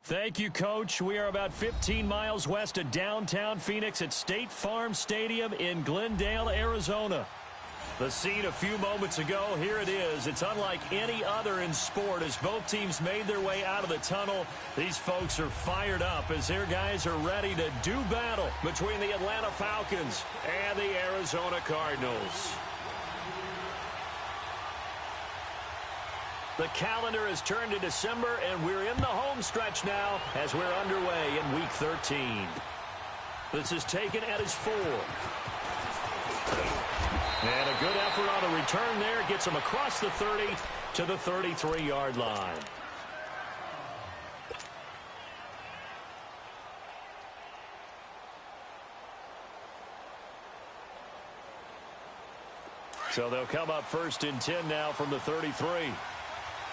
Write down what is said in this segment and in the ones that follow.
Thank you, Coach. We are about 15 miles west of downtown Phoenix at State Farm Stadium in Glendale, Arizona. The scene a few moments ago, here it is. It's unlike any other in sport as both teams made their way out of the tunnel. These folks are fired up as their guys are ready to do battle between the Atlanta Falcons and the Arizona Cardinals. The calendar has turned to December, and we're in the home stretch now as we're underway in Week 13. This is taken at his 4. And a good effort on the return there. Gets him across the 30 to the 33-yard line. So they'll come up 1st and 10 now from the 33.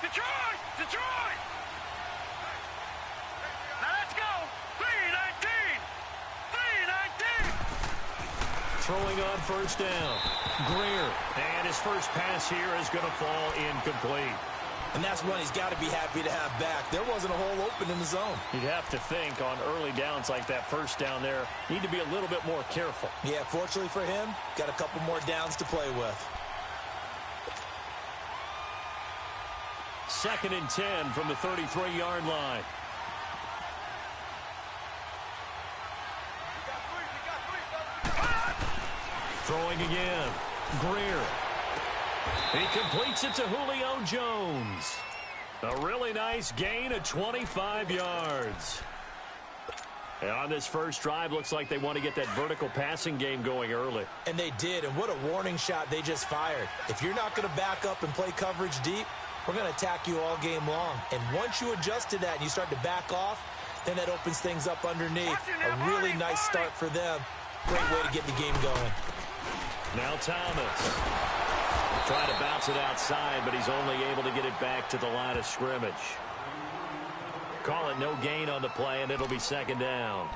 Detroit! Detroit! Now let's go! 3-19! 3-19! Throwing on 1st down. Greer. And his first pass here is going to fall incomplete. And that's one he's got to be happy to have back. There wasn't a hole open in the zone. You'd have to think on early downs like that 1st down there, need to be a little bit more careful. Yeah, fortunately for him, got a couple more downs to play with. 2nd and 10 from the 33-yard line. Throwing again. Greer. He completes it to Julio Jones. A really nice gain of 25 yards. And on this first drive, looks like they want to get that vertical passing game going early. And they did, and what a warning shot they just fired. If you're not going to back up and play coverage deep, we're going to attack you all game long. And once you adjust to that and you start to back off, then that opens things up underneath. A really nice start for them. Great way to get the game going. Now Thomas. Trying to bounce it outside, but he's only able to get it back to the line of scrimmage. Call it no gain on the play, and it'll be 2nd down.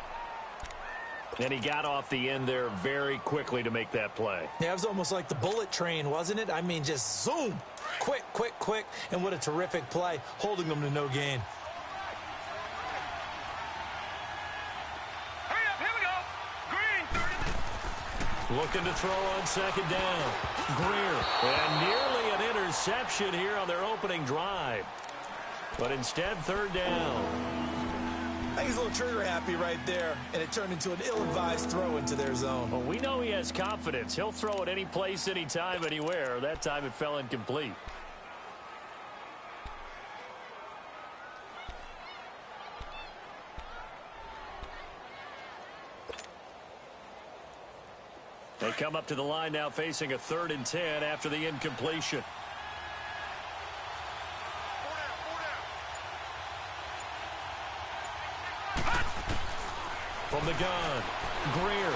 And he got off the end there very quickly to make that play. Yeah, it was almost like the bullet train, wasn't it? I mean, just zoom. Quick, quick, quick. And what a terrific play, holding them to no gain. Hurry up, here we go. Green. Looking to throw on 2nd down. Greer. And nearly an interception here on their opening drive. But instead, 3rd down. I think he's a little trigger happy right there, and it turned into an ill-advised throw into their zone. Well, we know he has confidence. He'll throw it any place, anytime, anywhere. That time it fell incomplete. They come up to the line now facing a 3rd and 10 after the incompletion. From the gun, Greer.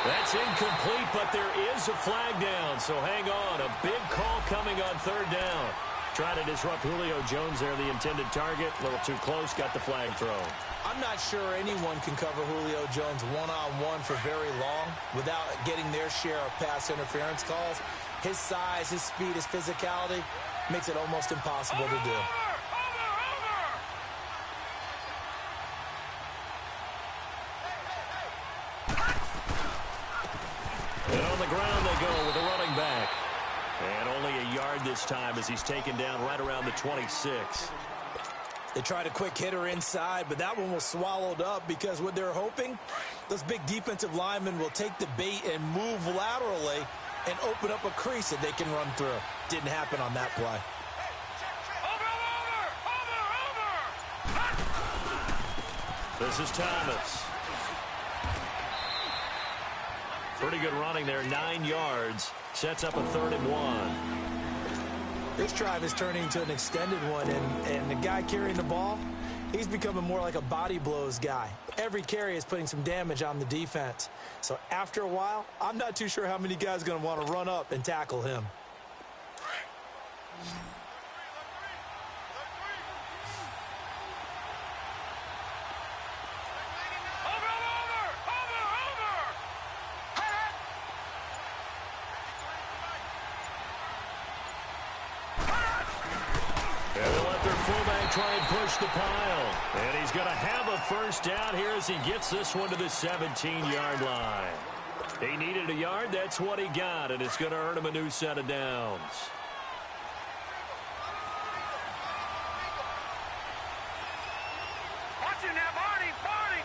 That's incomplete, but there is a flag down, so hang on. A big call coming on 3rd down. Trying to disrupt Julio Jones there, the intended target. A little too close, got the flag thrown. I'm not sure anyone can cover Julio Jones one-on-one for very long without getting their share of pass interference calls. His size, his speed, his physicality makes it almost impossible to do. And on the ground they go with a running back. And only a yard this time as he's taken down right around the 26. They tried a quick hitter inside, but that one was swallowed up because what they're hoping, those big defensive linemen will take the bait and move laterally and open up a crease that they can run through. Didn't happen on that play. This is Thomas. Pretty good running there, 9 yards. Sets up a 3rd and 1. This drive is turning into an extended one, and the guy carrying the ball, he's becoming more like a body blows guy. Every carry is putting some damage on the defense. So after a while, I'm not too sure how many guys are going to want to run up and tackle him. try and push the pile. And he's going to have a first down here as he gets this one to the 17-yard line. He needed a yard. That's what he got, and it's going to earn him a new set of downs. Watch it now, Barney, Barney.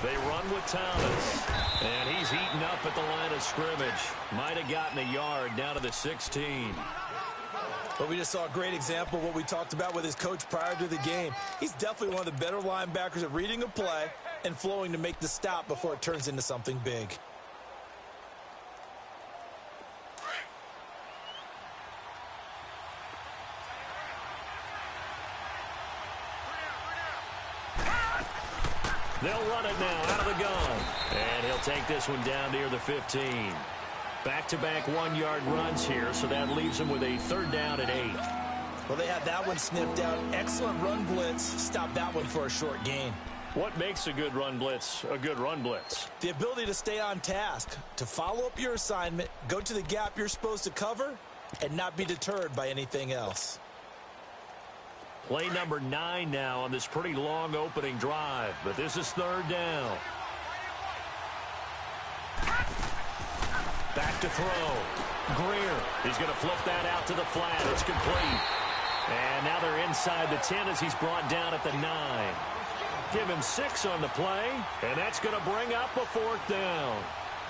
They run with Thomas, and he's heating up at the line of scrimmage. Might have gotten a yard down to the 16. But we just saw a great example of what we talked about with his coach prior to the game. He's definitely one of the better linebackers at reading a play and flowing to make the stop before it turns into something big. They'll run it now out of the gun. And he'll take this one down near the 15. Back-to-back one-yard runs here, so that leaves him with a third down at 8. Well, they had that one sniffed out. Excellent run blitz. Stop that one for a short gain. What makes a good run blitz a good run blitz? The ability to stay on task, to follow up your assignment, go to the gap you're supposed to cover, and not be deterred by anything else. Play number 9 now on this pretty long opening drive, but this is third down. Back to throw. Greer. He's going to flip that out to the flat. It's complete. And now they're inside the 10 as he's brought down at the 9. Give him 6 on the play, and that's going to bring up a fourth down.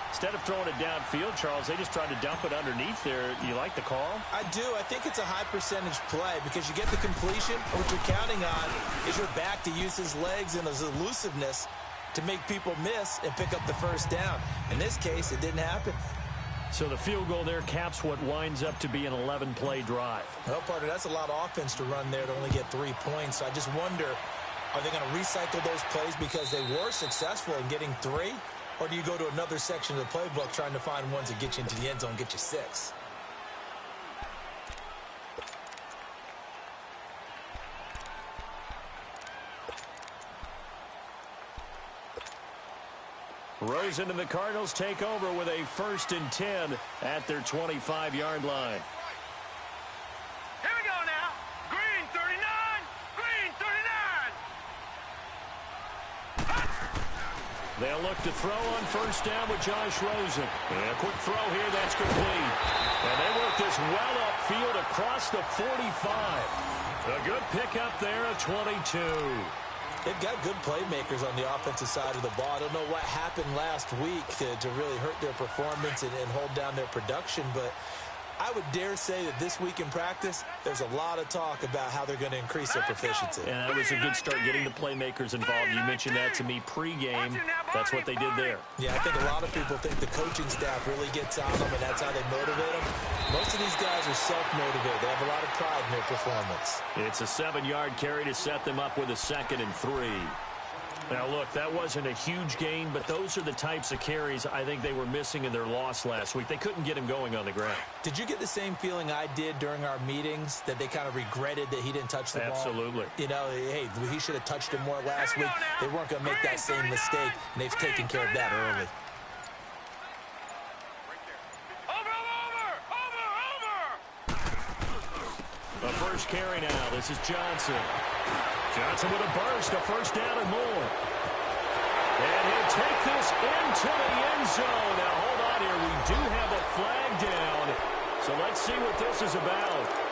Instead of throwing it downfield, Charles, they just tried to dump it underneath there. You like the call? I do. I think it's a high percentage play because you get the completion. What you're counting on is your back to use his legs and his elusiveness to make people miss and pick up the first down. In this case, it didn't happen. So the field goal there caps what winds up to be an 11-play drive. Well, partner, that's a lot of offense to run there to only get 3 points. So I just wonder, are they going to recycle those plays because they were successful in getting 3? Or do you go to another section of the playbook trying to find ones that get you into the end zone, get you 6? Rosen and the Cardinals take over with a 1st and 10 at their 25-yard line. Here we go now. Green 39. Green 39. They'll look to throw on first down with Josh Rosen. And a quick throw here, that's complete. And they work this well upfield across the 45. A good pickup there at 22. They've got good playmakers on the offensive side of the ball. I don't know what happened last week to really hurt their performance and hold down their production, but I would dare say that this week in practice, there's a lot of talk about how they're going to increase their proficiency. And that was a good start getting the playmakers involved. You mentioned that to me pregame. That's what they did there. Yeah, I think a lot of people think the coaching staff really gets on them, and that's how they motivate them. Most of these guys are self-motivated. They have a lot of pride in their performance. It's a 7-yard carry to set them up with a 2nd and 3. Now, look, that wasn't a huge gain, but those are the types of carries I think they were missing in their loss last week. They couldn't get him going on the ground. Did you get the same feeling I did during our meetings, that they kind of regretted that he didn't touch the ball? Absolutely. You know, hey, he should have touched it more last week. They weren't going to make that same mistake, and they've taken care of that early. The first carry now. This is Johnson. Johnson with a burst, a first down and more. And he'll take this into the end zone. Now, hold on here. We do have a flag down. So let's see what this is about.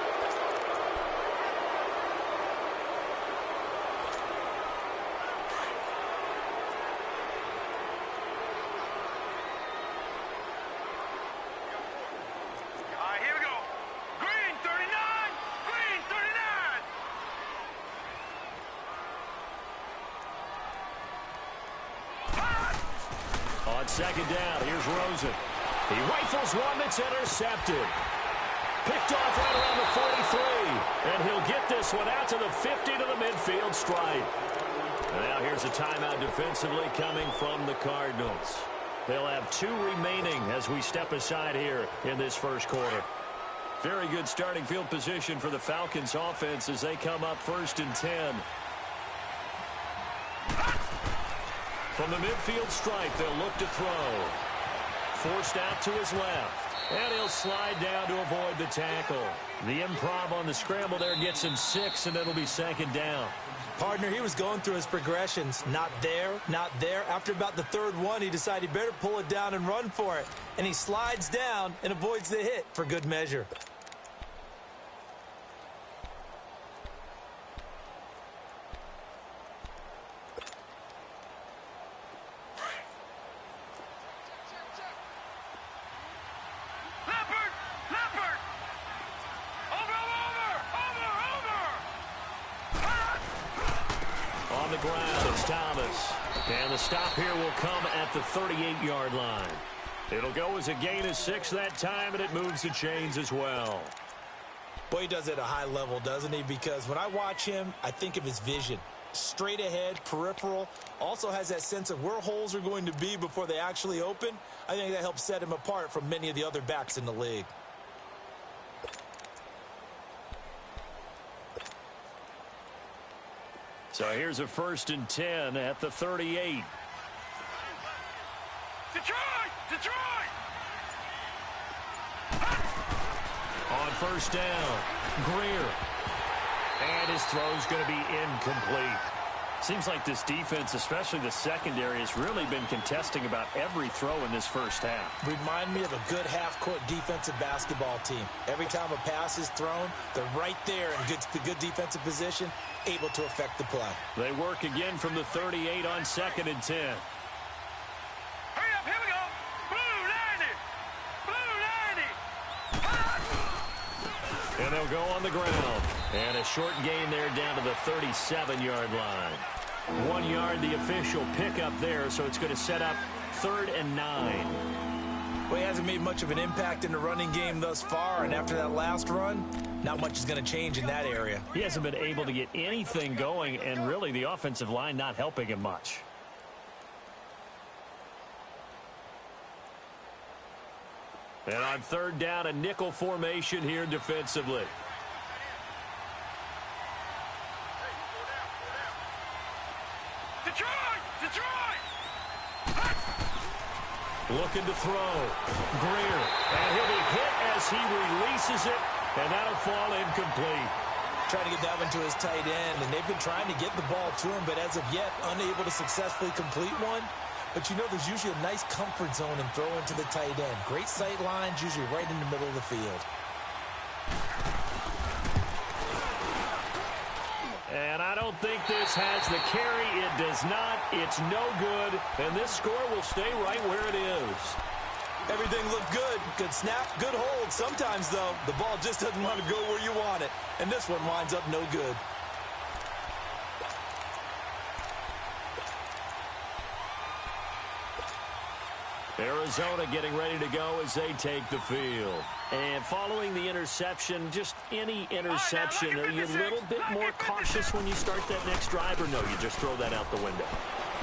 Second down, here's Rosen. He rifles one that's intercepted. Picked off right around the 43. And he'll get this one out to the 50 to the midfield stripe. And now here's a timeout defensively coming from the Cardinals. They'll have 2 remaining as we step aside here in this first quarter. Very good starting field position for the Falcons offense as they come up 1st and 10. From the midfield stripe, they'll look to throw. Forced out to his left. And he'll slide down to avoid the tackle. The improv on the scramble there gets him 6, and it'll be 2nd down. Partner, he was going through his progressions. Not there, not there. After about the 3rd one, he decided he better pull it down and run for it. And he slides down and avoids the hit for good measure. On the ground, it's Thomas. And the stop here will come at the 38-yard line. It'll go as a gain of 6 that time, and it moves the chains as well. Boy, he does it at a high level, doesn't he? Because when I watch him, I think of his vision. Straight ahead, peripheral. Also has that sense of where holes are going to be before they actually open. I think that helps set him apart from many of the other backs in the league. So here's a 1st and 10 at the 38. Detroit! Detroit! On 1st down, Greer. And his throw's going to be incomplete. Seems like this defense, especially the secondary, has really been contesting about every throw in this first half. Remind me of a good half-court defensive basketball team. Every time a pass is thrown, they're right there in good defensive position, able to affect the play. They work again from the 38 on 2nd and 10. Hurry up, here we go! Blue 90! Blue 90! And they'll go on the ground. And a short gain there down to the 37-yard line. 1 yard, the official pickup there, so it's going to set up 3rd and 9. Well, he hasn't made much of an impact in the running game thus far, and after that last run, not much is going to change in that area. He hasn't been able to get anything going, and really the offensive line not helping him much. And on 3rd down, a nickel formation here defensively. Detroit! Detroit! Looking to throw. Greer. And he'll be hit as he releases it, and that'll fall incomplete. Trying to get that one to his tight end, and they've been trying to get the ball to him, but as of yet, unable to successfully complete one. But you know there's usually a nice comfort zone in throwing to the tight end. Great sight lines, usually right in the middle of the field. And I don't think this has the carry. It does not. It's no good. And this score will stay right where it is. Everything looked good. Good snap, good hold. Sometimes, though, the ball just doesn't want to go where you want it. And this one winds up no good. Arizona getting ready to go as they take the field. And following the interception, just any interception, are you a little bit more cautious when you start that next drive, or no, you just throw that out the window?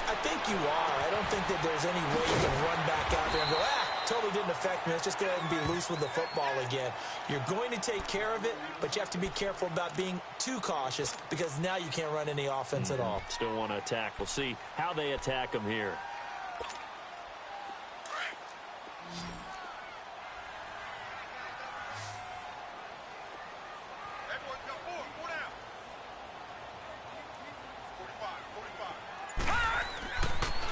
I think you are. I don't think that there's any way you can run back out there and go, totally didn't affect me. Let's just go ahead and be loose with the football again. You're going to take care of it, but you have to be careful about being too cautious because now you can't run any offense at all. Still want to attack. We'll see how they attack them here.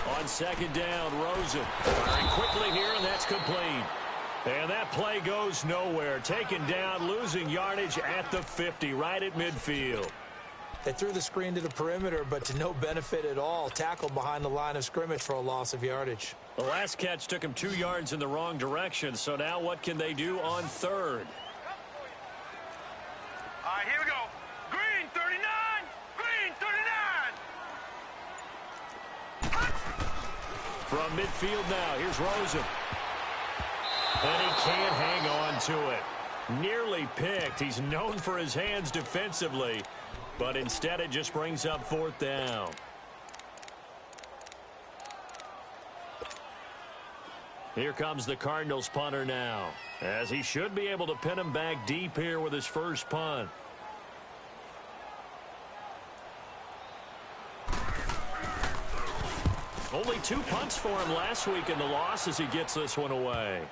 On 2nd down, Rosen firing quickly here, and that's complete. And that play goes nowhere. Taken down, losing yardage at the 50, right at midfield. They threw the screen to the perimeter, but to no benefit at all. Tackled behind the line of scrimmage for a loss of yardage. The last catch took him 2 yards in the wrong direction, so now what can they do on 3rd? All right, here we go. Green 39! Green 39! From midfield now, here's Rosen. And he can't hang on to it. Nearly picked. He's known for his hands defensively, but instead it just brings up 4th down. Here comes the Cardinals punter now, as he should be able to pin him back deep here with his first punt. Only 2 punts for him last week in the loss as he gets this one away.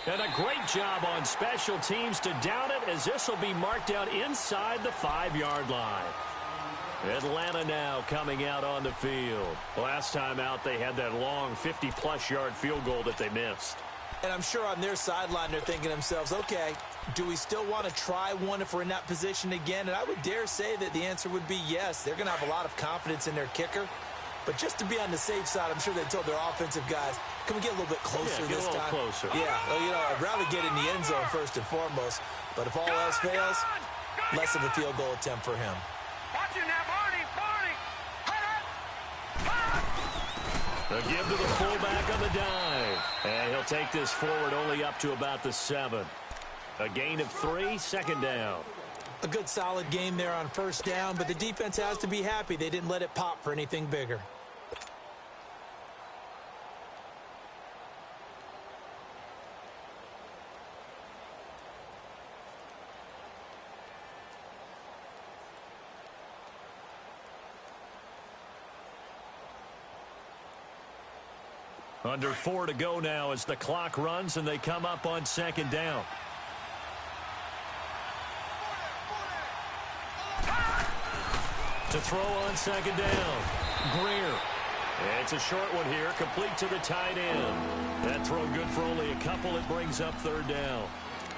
And a great job on special teams to down it, as this will be marked out inside the 5-yard line. Atlanta now coming out on the field. Last time out, they had that long 50-plus yard field goal that they missed. And I'm sure on their sideline they're thinking to themselves, okay, do we still want to try one if we're in that position again? And I would dare say that the answer would be yes. They're going to have a lot of confidence in their kicker. But just to be on the safe side, I'm sure they told their offensive guys, can we get a little bit closer this time? Closer. Yeah, well, you know, I'd rather get in the end zone first and foremost. But if all else fails, less of a field goal attempt for him. Watch it now, Barney. The give to the fullback on the dive. And he'll take this forward only up to about the 7. A gain of 3, second down. A good solid game there on first down, but the defense has to be happy they didn't let it pop for anything bigger. Under 4 to go now as the clock runs and they come up on second down. To throw on second down. Greer. It's a short one here, complete to the tight end. That throw good for only a couple. It brings up third down.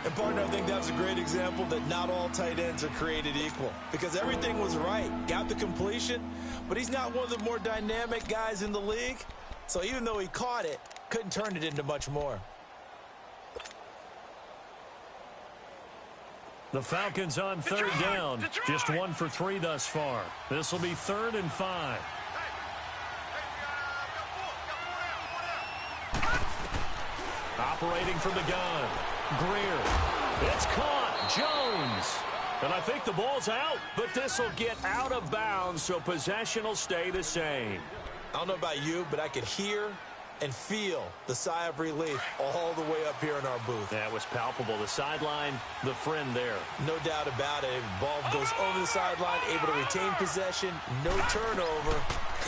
And, partner, I think that was a great example that not all tight ends are created equal. Because everything was right. Got the completion, but he's not one of the more dynamic guys in the league. So even though he caught it, couldn't turn it into much more. The Falcons on third down. Just 1 for 3 thus far. This will be 3rd and 5. Operating from the gun. Greer. It's caught. Jones. And I think the ball's out, but this will get out of bounds, so possession will stay the same. I don't know about you, but I could hear and feel the sigh of relief all the way up here in our booth. That was palpable. The sideline, the friend there. No doubt about it. Ball goes over the sideline, able to retain possession, no turnover.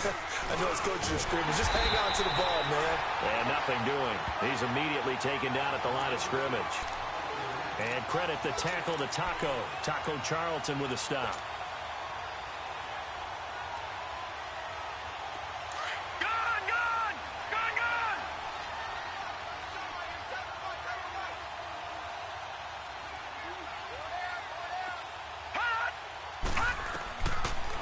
I know his coaches are screaming, just hang on to the ball, man. And nothing doing. He's immediately taken down at the line of scrimmage. And credit the tackle to Taco Charlton with a stop.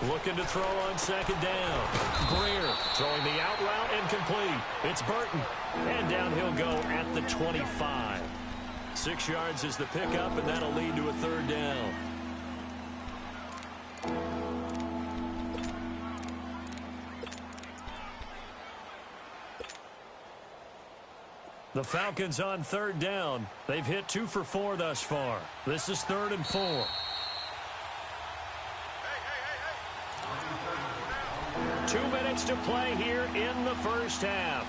Looking to throw on second down. Greer throwing the out route incomplete. It's Burton. And down he'll go at the 25. 6 yards is the pickup, and that'll lead to a third down. The Falcons on third down. They've hit 2 for 4 thus far. This is 3rd and 4. 2 minutes to play here in the first half.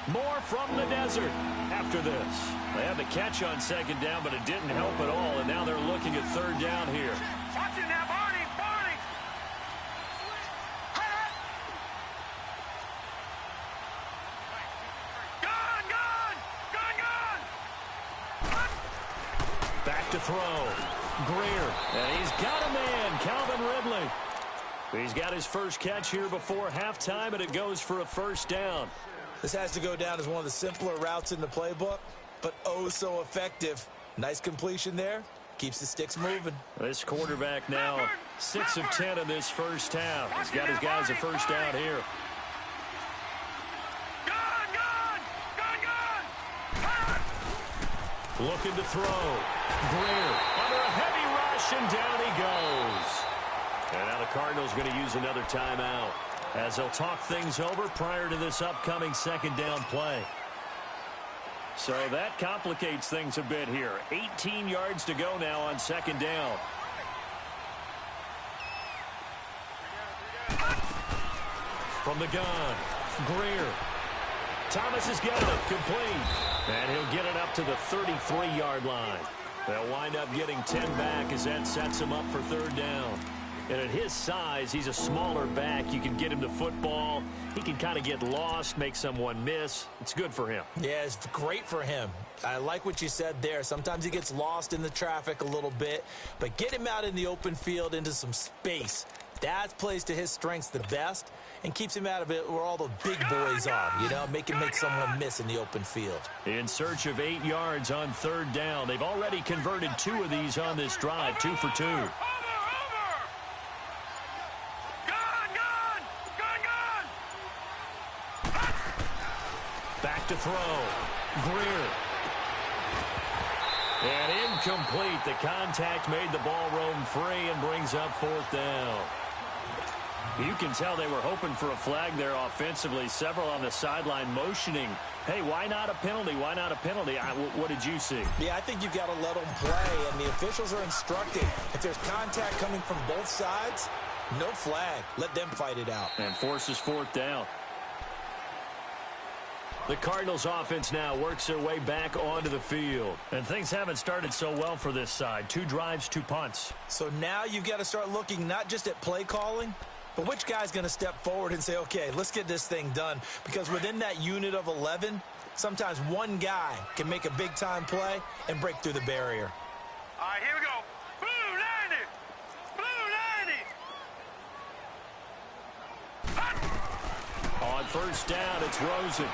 More from the desert after this. They had the catch on second down, but it didn't help at all, and now they're looking at third down here. Watch it now, Barney. Back to throw. Greer, and he's got a man, Calvin Ridley. He's got his first catch here before halftime, and it goes for a first down. This has to go down as one of the simpler routes in the playbook, but oh so effective. Nice completion there. Keeps the sticks moving. This quarterback now 6 of 10 in this first half. He's got his guys a first down here. Looking to throw. Greer under a heavy rush, and down he goes. And now the Cardinals going to use another timeout as they'll talk things over prior to this upcoming second down play. So that complicates things a bit here. 18 yards to go now on second down. From the gun, Greer. Thomas has got it, complete. And he'll get it up to the 33-yard line. They'll wind up getting 10 back as that sets him up for third down. And at his size, he's a smaller back. You can get him the football. He can kind of get lost, make someone miss. It's good for him. Yeah, it's great for him. I like what you said there. Sometimes he gets lost in the traffic a little bit, but get him out in the open field into some space. That plays to his strengths the best and keeps him out of it where all the big boys are, you know, make someone miss in the open field. In search of 8 yards on 3rd down. They've already converted 2 of these on this drive, 2 for 2. Back to throw. Greer. And incomplete. The contact made the ball roam free and brings up 4th down. You can tell they were hoping for a flag there offensively. Several on the sideline motioning. Hey, why not a penalty? Why not a penalty? What did you see? Yeah, I think you've got to let them play, and the officials are instructed. If there's contact coming from both sides, no flag. Let them fight it out. And forces 4th down. The Cardinals offense now works their way back onto the field. And things haven't started so well for this side. 2 drives, 2 punts. So now you've got to start looking not just at play calling, but which guy's going to step forward and say, okay, let's get this thing done. Because within that unit of 11, sometimes one guy can make a big-time play and break through the barrier. All right, here we go. Blue 90. Blue 90. On 1st down, it's Rosen.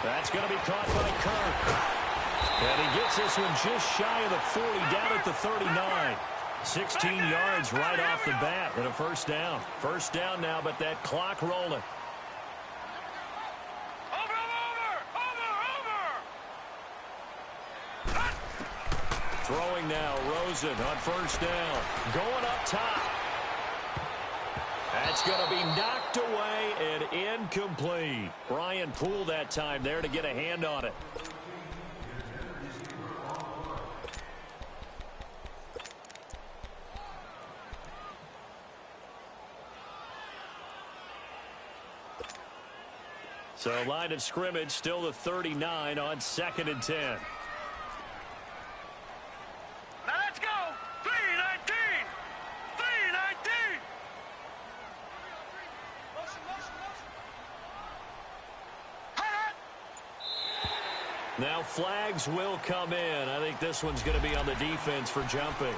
That's going to be caught by Kirk. And he gets this one just shy of the 40, down at the 39. 16 yards right off the bat and a 1st down. 1st down now, but that clock rolling. Throwing now, Rosen on 1st down. Going up top. That's going to be knocked away and incomplete. Brian Poole that time there to get a hand on it. So line of scrimmage still the 39 on 2nd and 10. Now let's go. 319. 319. Now flags will come in. I think this one's going to be on the defense for jumping.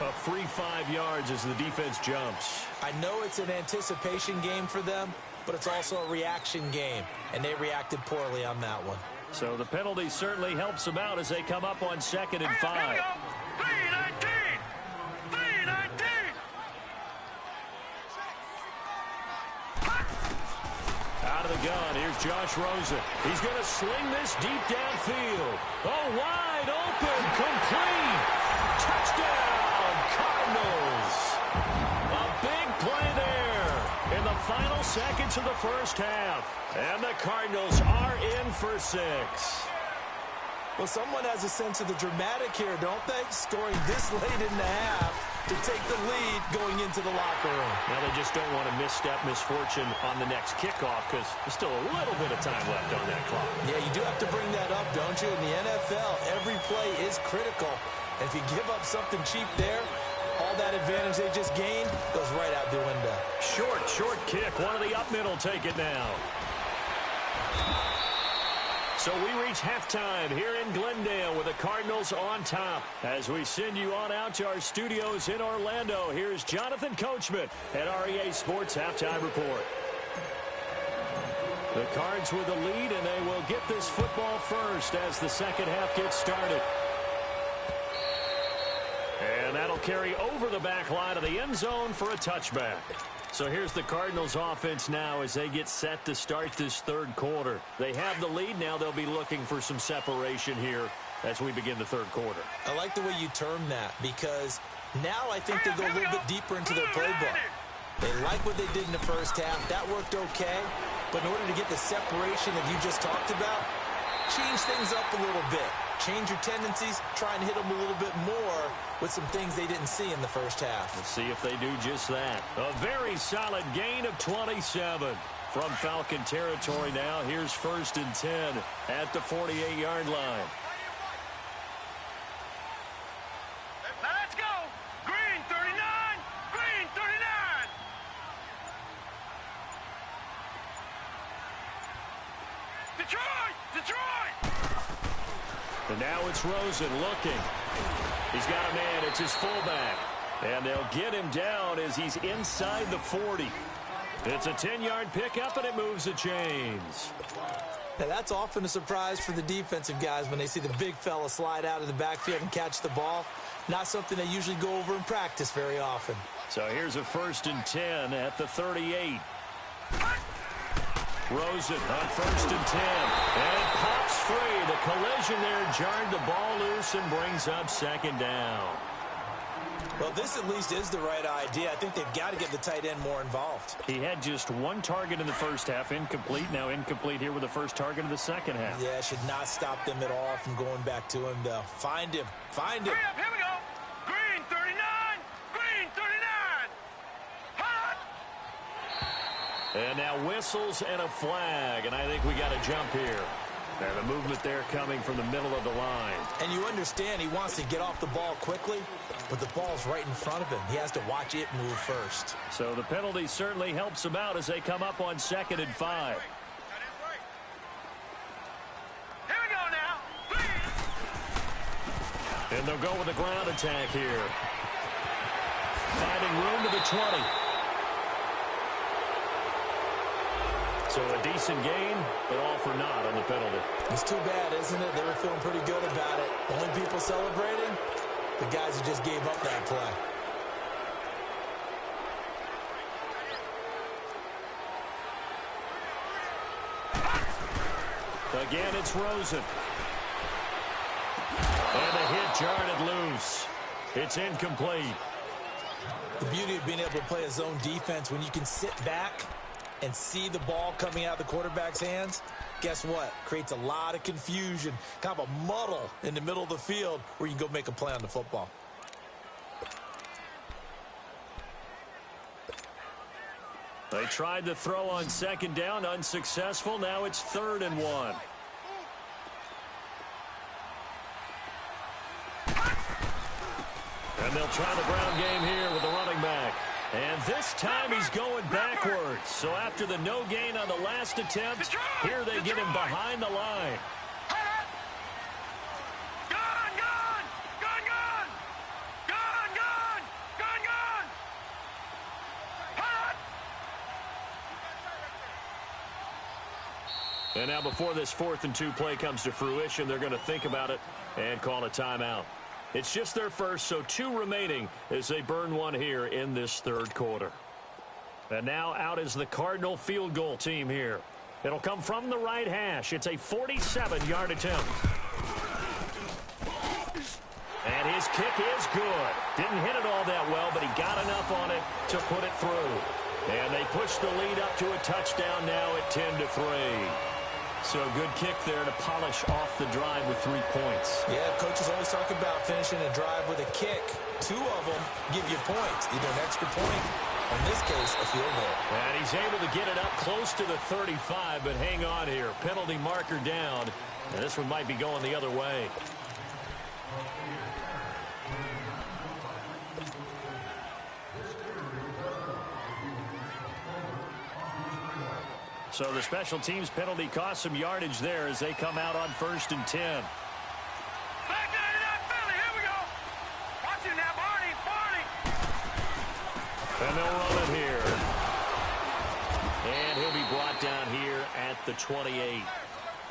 A free 5 yards as the defense jumps. I know it's an anticipation game for them, but it's also a reaction game, and they reacted poorly on that one. So the penalty certainly helps them out as they come up on 2nd and 5. 319. 319. Out of the gun, here's Josh Rosen. He's going to sling this deep downfield. Oh, wide open, complete. Touchdown, Cardinals. A big play there in the final seconds of the 1st half. And the Cardinals are in for 6. Well, someone has a sense of the dramatic here, don't they? Scoring this late in the half to take the lead going into the locker room. Now they just don't want to misstep misfortune on the next kickoff because there's still a little bit of time left on that clock. Yeah, you do have to bring that up, don't you? In the NFL, every play is critical. And if you give up something cheap there, all that advantage they just gained goes right out the window. Short kick. One of the up middle take it now. So we reach halftime here in Glendale with the Cardinals on top. As we send you on out to our studios in Orlando, here's Jonathan Coachman at REA Sports Halftime Report. The Cards with the lead, and they will get this football first as the 2nd half gets started. And that'll carry over the back line of the end zone for a touchback. So here's the Cardinals offense now as they get set to start this 3rd quarter. They have the lead. Now they'll be looking for some separation here as we begin the 3rd quarter. I like the way you term that because now I think they go a little bit deeper into their playbook. They like what they did in the 1st half. That worked okay. But in order to get the separation that you just talked about, change things up a little bit. Change your tendencies, try and hit them a little bit more with some things they didn't see in the 1st half. Let's see if they do just that. A very solid gain of 27 from Falcon territory now. Here's 1st and 10 at the 48-yard line. Now let's go. Green 39. Green 39. Detroit! Detroit! And now it's Rosen looking. He's got a man. It's his fullback. And they'll get him down as he's inside the 40. It's a 10-yard pickup, and it moves the chains. Now, that's often a surprise for the defensive guys when they see the big fella slide out of the backfield and catch the ball. Not something they usually go over in practice very often. So here's a 1st and 10 at the 38. Rosen on 1st and 10. And it pops free. The collision there jarred the ball loose and brings up 2nd down. Well, this at least is the right idea. I think they've got to get the tight end more involved. He had just 1 target in the first half, incomplete. Now incomplete here with the first target of the second half. Yeah, should not stop them at all from going back to him, though. Find him. Find him. Hurry up, here we go. Green 39. Green 39. Hot. And now whistles and a flag, and I think we got a jump here. And the movement there coming from the middle of the line. And you understand he wants to get off the ball quickly, but the ball's right in front of him. He has to watch it move first. So the penalty certainly helps him out as they come up on 2nd and 5. Here we go now. Please. And they'll go with a ground attack here. Finding room to the 20. So a decent gain, but all for naught on the penalty. It's too bad, isn't it? They were feeling pretty good about it. Only people celebrating, the guys who just gave up that play. Again, it's Rosen. And the hit jarred it loose. It's incomplete. The beauty of being able to play a zone defense when you can sit back and see the ball coming out of the quarterback's hands, guess what? Creates a lot of confusion, kind of a muddle in the middle of the field where you can go make a play on the football. They tried to throw on 2nd down, unsuccessful. Now it's 3rd and 1. And they'll try the ground game here with the running back. And this time he's going backwards. So after the no gain on the last attempt, here they get him behind the line. Gone, gone. Gone, gone. Gone, gone. Gone, gone. Hot. And now before this 4th and 2 play comes to fruition, they're going to think about it and call a timeout. It's just their first, so 2 remaining as they burn 1 here in this 3rd quarter. And now out is the Cardinal field goal team here. It'll come from the right hash. It's a 47-yard attempt. And his kick is good. Didn't hit it all that well, but he got enough on it to put it through. And they push the lead up to a touchdown now at 10-3. So a good kick there to polish off the drive with 3 points. Yeah, coaches always talk about finishing a drive with a kick. 2 of them give you points, either an extra point, or in this case, a field goal. And he's able to get it up close to the 35, but hang on here. Penalty marker down, and this one might be going the other way. So the special teams penalty cost some yardage there as they come out on 1st and 10. Back down to that Philly. Here we go. Watch it now, Barney. Barney. And they'll run it here. And he'll be brought down here at the 28.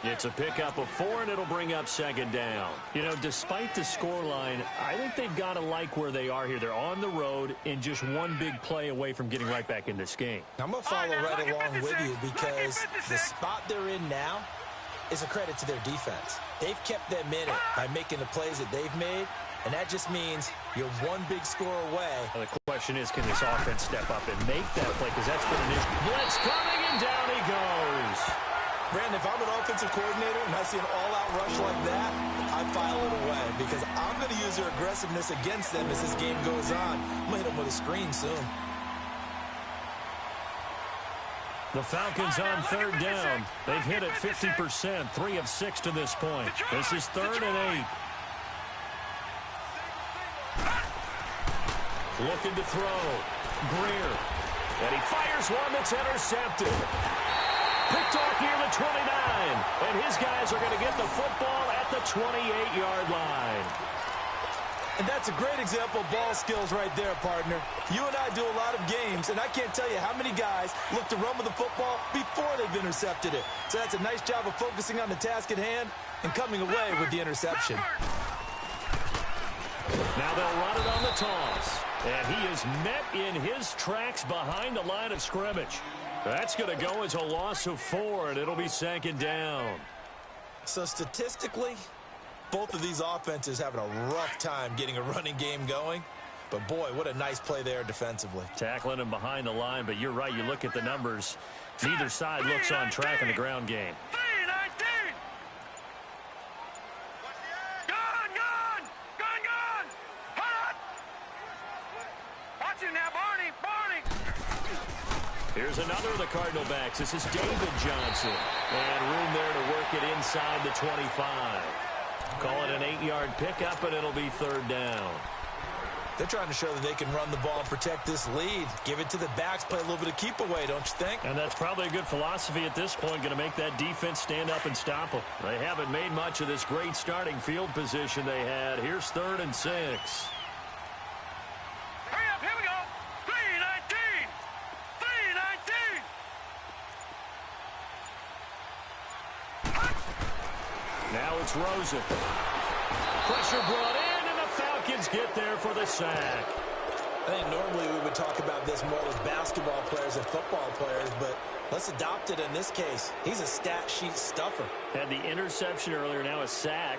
It's a pickup of 4, and it'll bring up 2nd down. You know, despite the scoreline, I think they've got to like where they are here. They're on the road and just 1 big play away from getting right back in this game. I'm going to follow right along with you because the spot they're in now is a credit to their defense. They've kept them in it by making the plays that they've made, and that just means you're 1 big score away. Well, the question is, can this offense step up and make that play? Because that's been an issue. Blitz coming, and down he goes. Brandon, if I'm an offensive coordinator and I see an all-out rush like that, I file it away because I'm going to use their aggressiveness against them as this game goes on. I'm going to hit them with a screen soon. The Falcons on 3rd down. They've hit it 50%, 3 of 6 to this point. This is 3rd and 8. Looking to throw. Greer. And he fires one that's intercepted. Picked off near the 29. And his guys are going to get the football at the 28-yard line. And that's a great example of ball skills right there, partner. You and I do a lot of games, and I can't tell you how many guys look to run with the football before they've intercepted it. So that's a nice job of focusing on the task at hand and coming away with the interception. Now they'll run it on the toss. And he is met in his tracks behind the line of scrimmage. That's going to go as a loss of 4, and it'll be second down. So statistically, both of these offenses having a rough time getting a running game going. But, boy, what a nice play there defensively. Tackling him behind the line, but you're right. You look at the numbers. Neither side looks on track in the ground game. Here's another of the Cardinal backs. This is David Johnson. And room there to work it inside the 25. Call it an 8-yard pickup, and it'll be third down. They're trying to show that they can run the ball and protect this lead. Give it to the backs, play a little bit of keep away, don't you think? And that's probably a good philosophy at this point, going to make that defense stand up and stop them. They haven't made much of this great starting field position they had. Here's 3rd and 6. Hurry up, here we go. 3-19. 3-19. Now it's Rosen. Pressure brought in, and the Falcons get there for the sack. I think normally we would talk about this more as basketball players and football players, but let's adopt it in this case. He's a stat sheet stuffer. Had the interception earlier, now a sack.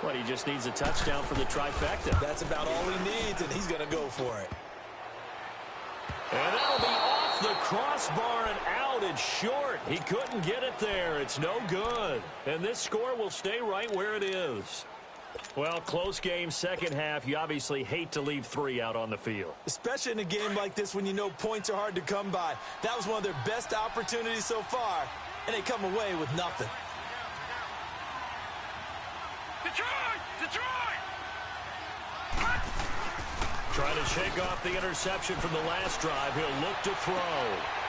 What, he just needs a touchdown for the trifecta. That's about all he needs, and he's going to go for it. And that'll be off the crossbar and out. It's short. He couldn't get it there. It's no good. And this score will stay right where it is. Well, close game, second half. You obviously hate to leave 3 out on the field. Especially in a game like this when you know points are hard to come by. That was one of their best opportunities so far, and they come away with nothing. Detroit! Detroit! Trying to shake off the interception from the last drive. He'll look to throw.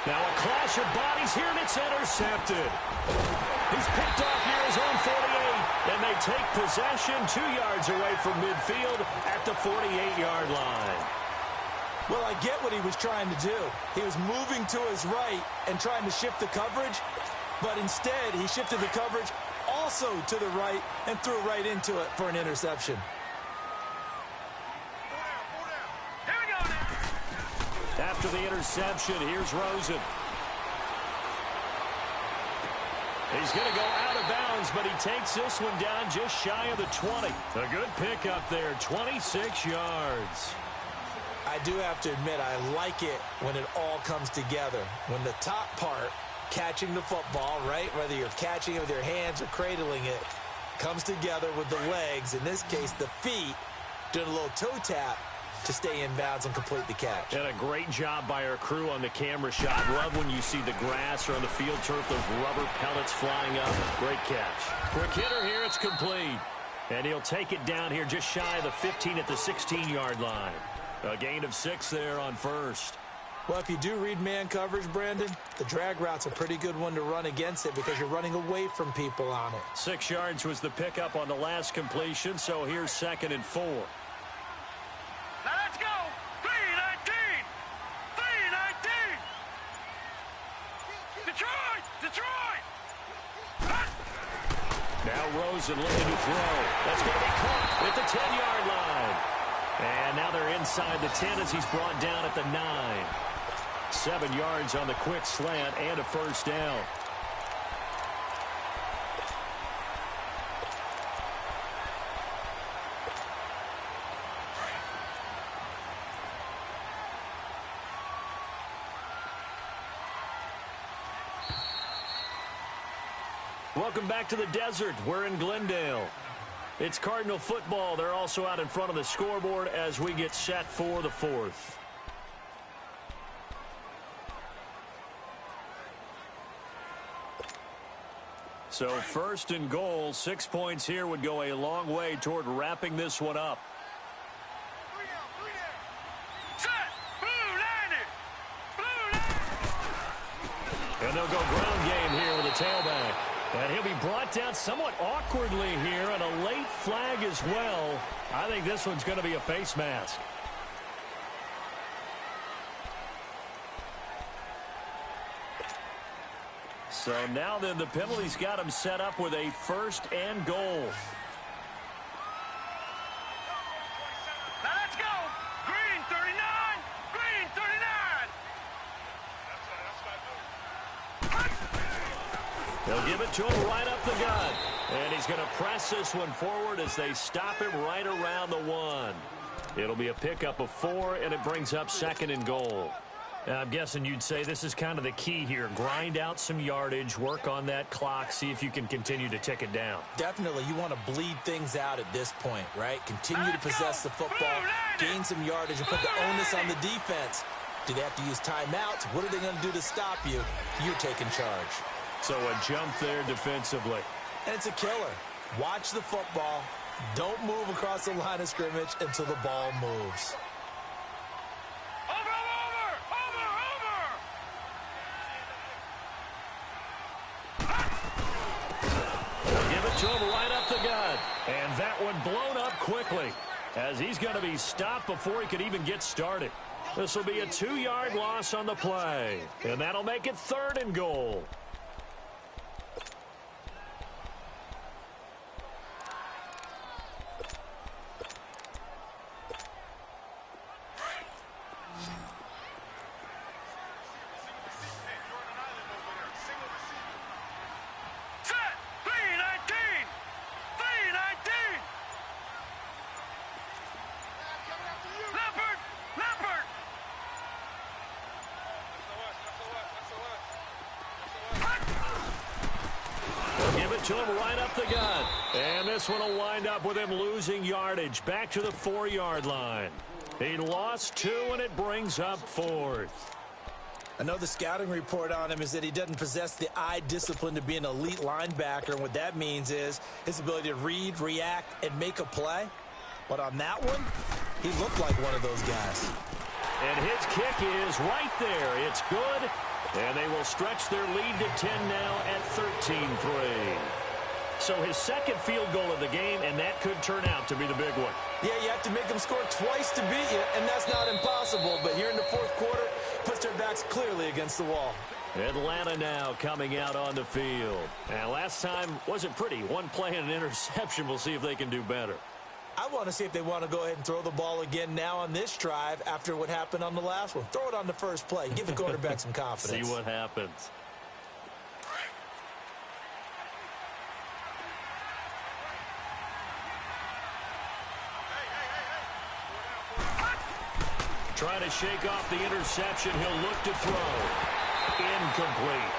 Now a clash of bodies here, and it's intercepted. He's picked off near his own 48, and they take possession 2 yards away from midfield at the 48-yard line. Well, I get what he was trying to do. He was moving to his right and trying to shift the coverage, but instead he shifted the coverage also to the right and threw right into it for an interception. After the interception, here's Rosen. He's going to go out of bounds, but he takes this one down just shy of the 20. A good pickup there, 26 yards. I do have to admit, I like it when it all comes together. When the top part, catching the football, right, whether you're catching it with your hands or cradling it, comes together with the legs, in this case the feet, doing a little toe tap to stay in bounds and complete the catch. And a great job by our crew on the camera shot. Love when you see the grass or on the field turf, those rubber pellets flying up. Great catch. Quick hitter here, it's complete. And he'll take it down here just shy of the 15 at the 16-yard line. A gain of 6 there on first. Well, if you do read man coverage, Brandon, the drag route's a pretty good one to run against it because you're running away from people on it. 6 yards was the pickup on the last completion, so here's 2nd and 4. Now let's go! 3-19! 3-19! Detroit! Detroit! Now Rosen looking to throw. That's going to be caught at the 10-yard line. And now they're inside the 10 as he's brought down at the 9. 7 yards on the quick slant and a first down. Welcome back to the desert. We're in Glendale. It's Cardinal football. They're also out in front of the scoreboard as we get set for the 4th. So 1st and goal, 6 points here would go a long way toward wrapping this one up. Set! Blue landed! Blue landed! And they'll go ground game here tailback. And he'll be brought down somewhat awkwardly here, and a late flag as well. I think this one's going to be a face mask. So now then, the penalty's got him set up with a 1st and goal. Now let's go. Green 39. Green 39. They'll give it to him right up the gut. And he's going to press this one forward as they stop him right around the 1. It'll be a pickup of 4, and it brings up 2nd and goal. I'm guessing you'd say this is kind of the key here. Grind out some yardage, work on that clock, see if you can continue to tick it down. Definitely. You want to bleed things out at this point, right? Continue to possess the football, gain some yardage, and put the onus on the defense. Do they have to use timeouts? What are they going to do to stop you? You're taking charge. So a jump there defensively. And it's a killer. Watch the football. Don't move across the line of scrimmage until the ball moves. To him right up the gut. And that one blown up quickly as he's going to be stopped before he could even get started. This will be a 2-yard loss on the play. And that'll make it 3rd and goal. To him right up the gut. And this one will wind up with him losing yardage back to the 4-yard line. He lost 2, and it brings up 4th. I know the scouting report on him is that he doesn't possess the eye discipline to be an elite linebacker, and what that means is his ability to read, react, and make a play. But on that one, he looked like one of those guys. And his kick is right there. It's good. And they will stretch their lead to 10 now at 13-3. So his 2nd field goal of the game, and that could turn out to be the big one. Yeah, you have to make them score twice to beat you, and that's not impossible. But here in the 4th quarter, puts their backs clearly against the wall. Atlanta now coming out on the field. And last time wasn't pretty. One play and an interception. We'll see if they can do better. I want to see if they want to go ahead and throw the ball again now on this drive after what happened on the last one. Throw it on the first play. Give the quarterback some confidence. See what happens. Trying to shake off the interception. He'll look to throw. Incomplete.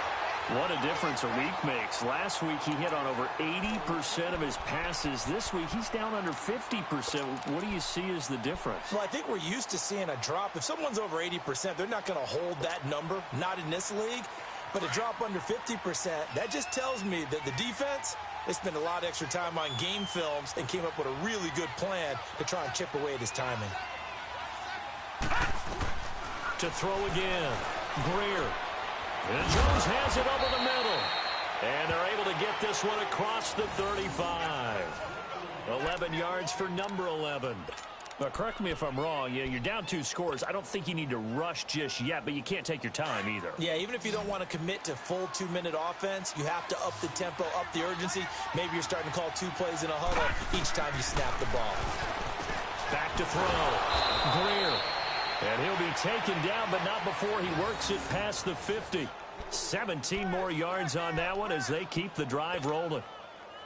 What a difference a week makes. Last week, he hit on over 80% of his passes. This week, he's down under 50%. What do you see as the difference? Well, I think we're used to seeing a drop. If someone's over 80%, they're not going to hold that number, not in this league. But a drop under 50%, that just tells me that the defense, they spent a lot of extra time on game films and came up with a really good plan to try and chip away at his timing. To throw again. Greer. And Jones has it over the middle. And they're able to get this one across the 35. 11 yards for number 11. But correct me if I'm wrong. You're down 2 scores. I don't think you need to rush just yet, but you can't take your time either. Yeah, even if you don't want to commit to full 2-minute offense, you have to up the tempo, up the urgency. Maybe you're starting to call 2 plays in a huddle each time you snap the ball. Back to throw. Greer. And he'll be taken down, but not before he works it past the 50. 17 more yards on that one as they keep the drive rolling.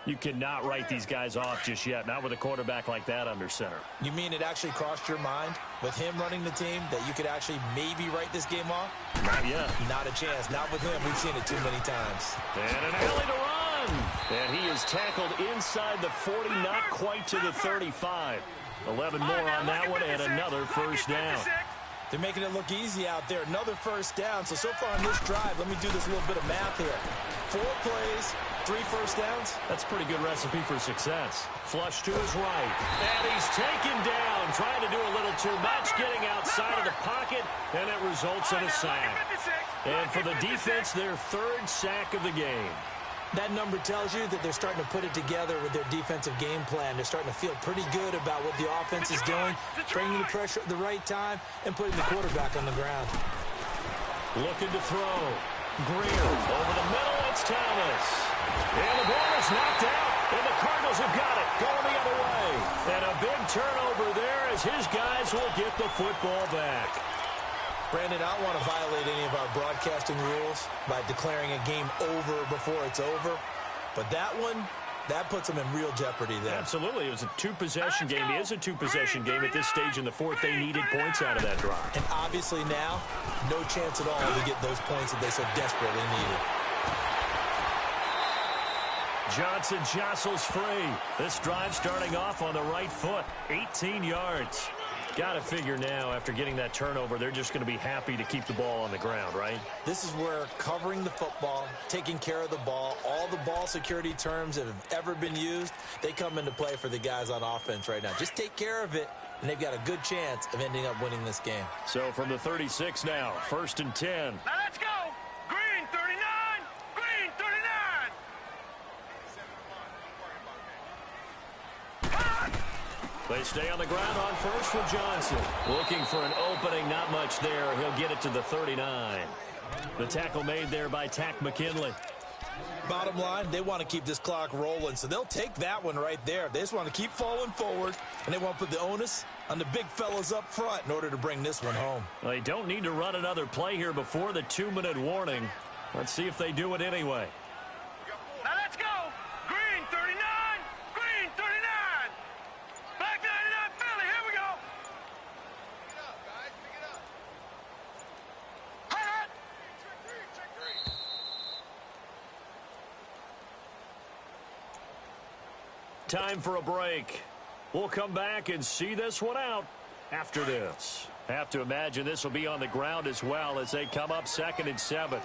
You cannot write these guys off just yet, not with a quarterback like that under center. You mean it actually crossed your mind with him running the team that you could actually maybe write this game off? Not yet. Not a chance. Not with him. We've seen it too many times. And an alley to run. And he is tackled inside the 40, not quite to the 35. 11 more on that one and another first down. They're making it look easy out there. Another first down. So far on this drive, let me do this little bit of math here. 4 plays, 3 first downs. That's a pretty good recipe for success. Flush to his right. And he's taken down zone, trying to do a little too much, getting outside of the pocket, and it results in a sack. And for the defense, their third sack of the game. That number tells you that they're starting to put it together with their defensive game plan. They're starting to feel pretty good about what the offense is doing, bringing the pressure at the right time, and putting the quarterback on the ground. Looking to throw. Greer over the middle. It's Thomas. And the ball is knocked out, and the Cardinals have got it, going the other way. And a big turnover there as his guys will get the football back. Brandon, I don't want to violate any of our broadcasting rules by declaring a game over before it's over. But that one, that puts them in real jeopardy there. Absolutely. It was a two-possession game. It is a two-possession game at this stage in the fourth. They needed points out of that drive. And obviously now, no chance at all to get those points that they so desperately needed. Johnson jostles free. This drive starting off on the right foot. 18 yards. Got to figure now, after getting that turnover, they're just going to be happy to keep the ball on the ground, right? This is where covering the football, taking care of the ball, all the ball security terms that have ever been used, they come into play for the guys on offense right now. Just take care of it, and they've got a good chance of ending up winning this game. So from the 36 now, 1st and 10. Now let's go. Green 39. Green 39. They stay on the ground on first with Johnson. Looking for an opening, not much there. He'll get it to the 39. The tackle made there by Tack McKinley. Bottom line, they want to keep this clock rolling, so they'll take that one right there. They just want to keep falling forward, and they want to put the onus on the big fellas up front in order to bring this one home. Well, they don't need to run another play here before the 2-minute warning. Let's see if they do it anyway. Now let's go. Green 39. Green 39. Black 99 Philly. Here we go. Pick it up, guys. Pick it up. Hot. Check three. Time for a break. We'll come back and see this one out after this. Have to imagine this will be on the ground as well as they come up 2nd and 7.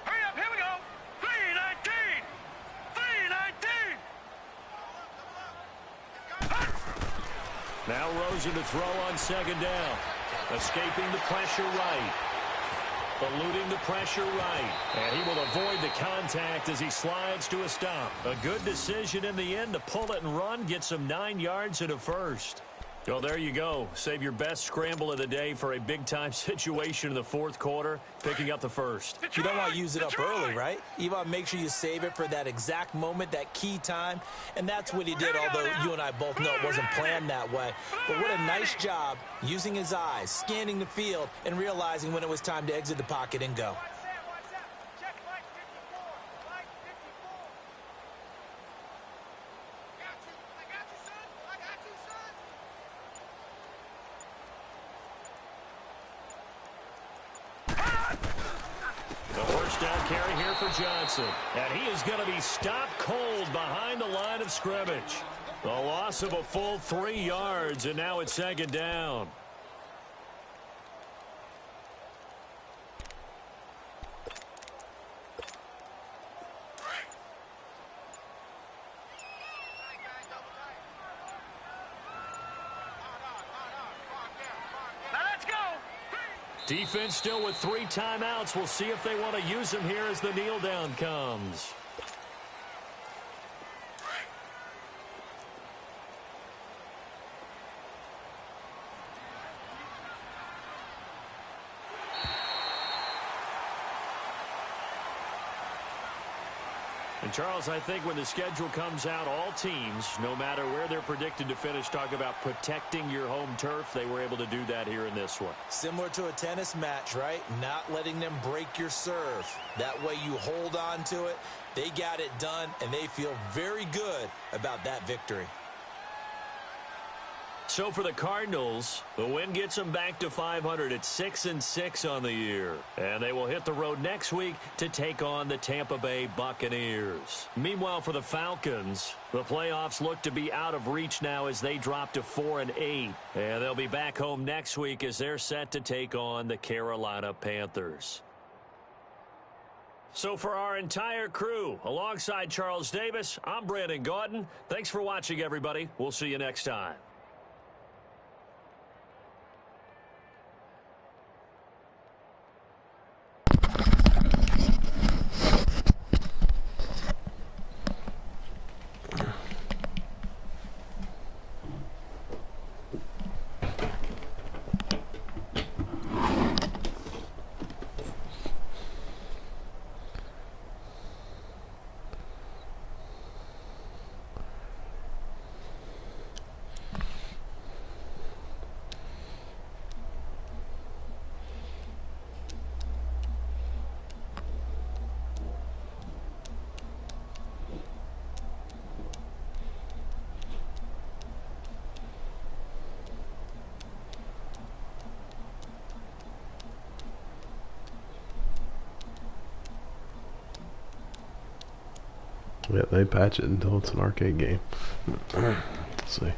Hurry up. Here we go. 319. 319. Now Rosen to throw on 2nd down. Escaping the pressure right. Eluding the pressure right. And he will avoid the contact as he slides to a stop. A good decision in the end to pull it and run. Get some 9 yards and a first. Well, there you go. Save your best scramble of the day for a big-time situation in the fourth quarter, picking up the first. You don't want to use it up early, right? You want to make sure you save it for that exact moment, that key time. And that's what he did, although you and I both know it wasn't planned that way. But what a nice job using his eyes, scanning the field, and realizing when it was time to exit the pocket and go. Carry here for Johnson. And he is going to be stopped cold behind the line of scrimmage. The loss of a full 3 yards, and now it's 2nd down. Defense still with 3 timeouts. We'll see if they want to use them here as the kneel down comes. And Charles, I think when the schedule comes out, all teams, no matter where they're predicted to finish, talk about protecting your home turf. They were able to do that here in this one. Similar to a tennis match, right? Not letting them break your serve. That way you hold on to it. They got it done, and they feel very good about that victory. So for the Cardinals, the win gets them back to 500 at 6-6 on the year. And they will hit the road next week to take on the Tampa Bay Buccaneers. Meanwhile, for the Falcons, the playoffs look to be out of reach now as they drop to 4-8. And they'll be back home next week as they're set to take on the Carolina Panthers. So for our entire crew, alongside Charles Davis, I'm Brandon Gaudin. Thanks for watching, everybody. We'll see you next time. Yeah, they patch it until it's an arcade game. Let's see.